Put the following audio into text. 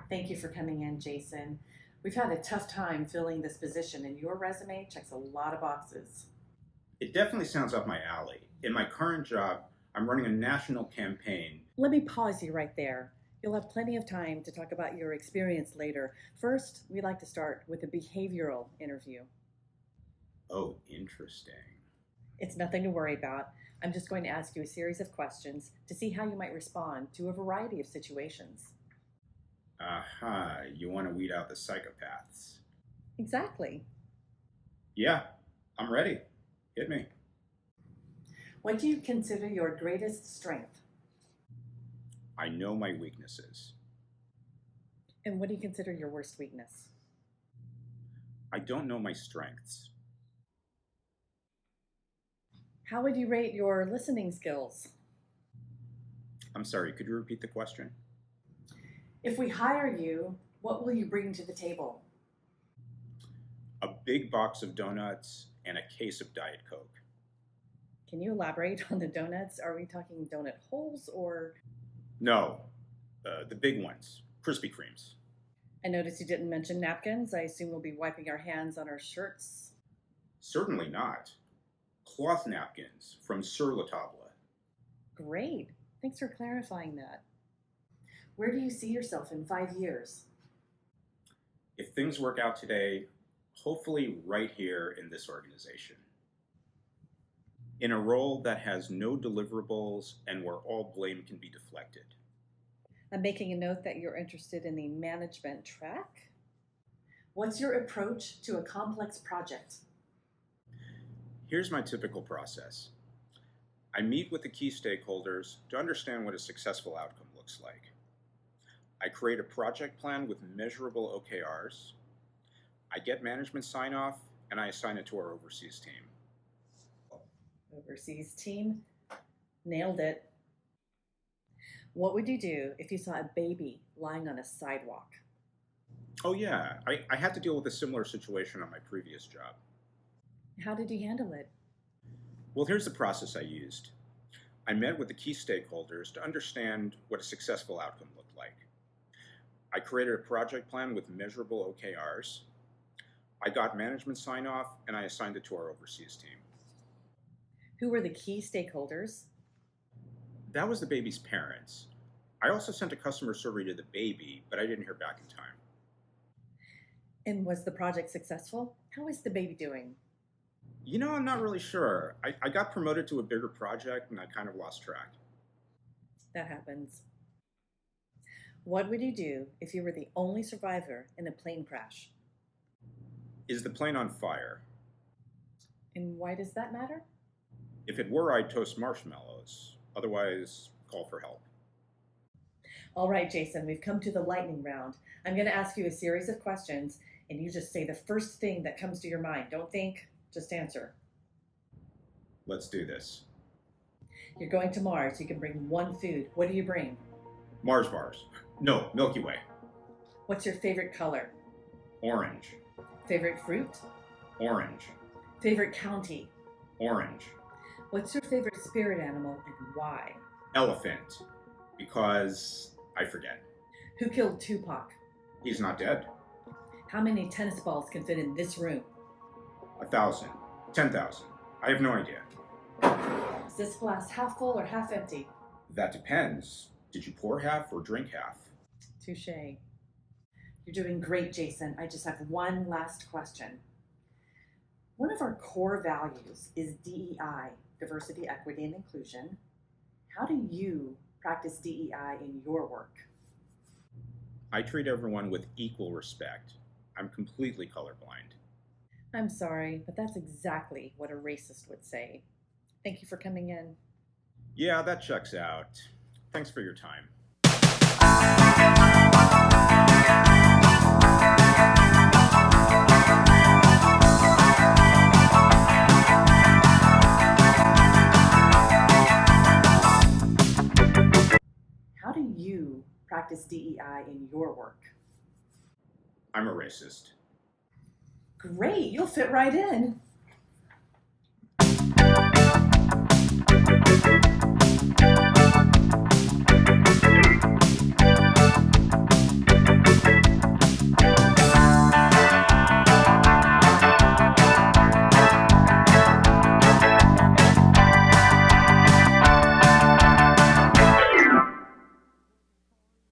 Thank you for coming in, Jason. We've had a tough time filling this position, and your resume checks a lot of boxes. It definitely sounds up my alley. In my current job, I'm running a national campaign. Let me pause you right there. You'll have plenty of time to talk about your experience later. First, we'd like to start with a behavioral interview. Oh, interesting. It's nothing to worry about. I'm just going to ask you a series of questions to see how you might respond to a variety of situations. Aha, you want to weed out the psychopaths. Exactly. Yeah, I'm ready. Hit me. What do you consider your greatest strength? I know my weaknesses. And what do you consider your worst weakness? I don't know my strengths. How would you rate your listening skills? I'm sorry, could you repeat the question? If we hire you, what will you bring to the table? A big box of donuts and a case of Diet Coke. Can you elaborate on the donuts? Are we talking donut holes or? No, the big ones, Krispy Kremes. I noticed you didn't mention napkins. I assume we'll be wiping our hands on our shirts. Certainly not. Cloth napkins from Sur La Table. Great. Thanks for clarifying that. Where do you see yourself in 5 years? If things work out today, hopefully right here in this organization. In a role that has no deliverables and where all blame can be deflected. I'm making a note that you're interested in the management track. What's your approach to a complex project? Here's my typical process. I meet with the key stakeholders to understand what a successful outcome looks like. I create a project plan with measurable OKRs. I get management sign-off, and I assign it to our overseas team. Overseas team? Nailed it. What would you do if you saw a baby lying on a sidewalk? Oh yeah, I had to deal with a similar situation on my previous job. How did you handle it? Well, here's the process I used. I met with the key stakeholders to understand what a successful outcome looked like. I created a project plan with measurable OKRs. I got management sign-off, and I assigned it to our overseas team. Who were the key stakeholders? That was the baby's parents. I also sent a customer survey to the baby, but I didn't hear back in time. And was the project successful? How is the baby doing? You know, I'm not really sure. I got promoted to a bigger project, and I kind of lost track. That happens. What would you do if you were the only survivor in a plane crash? Is the plane on fire? And why does that matter? If it were, I'd toast marshmallows. Otherwise, call for help. All right, Jason, we've come to the lightning round. I'm going to ask you a series of questions, and you just say the first thing that comes to your mind. Don't think, just answer. Let's do this. You're going to Mars. You can bring one food. What do you bring? Mars bars. No, Milky Way. What's your favorite color? Orange. Favorite fruit? Orange. Favorite county? Orange. What's your favorite spirit animal and why? Elephant. Because I forget. Who killed Tupac? He's not dead. How many tennis balls can fit in this room? 1,000. 10,000. I have no idea. Is this glass half full or half empty? That depends. Did you pour half or drink half? Touché. You're doing great, Jason. I just have one last question. One of our core values is DEI, diversity, equity, and inclusion. How do you practice DEI in your work? I treat everyone with equal respect. I'm completely colorblind. I'm sorry, but that's exactly what a racist would say. Thank you for coming in. Yeah, that checks out. Thanks for your time. How do you practice DEI in your work? I'm a racist. Great, you'll fit right in.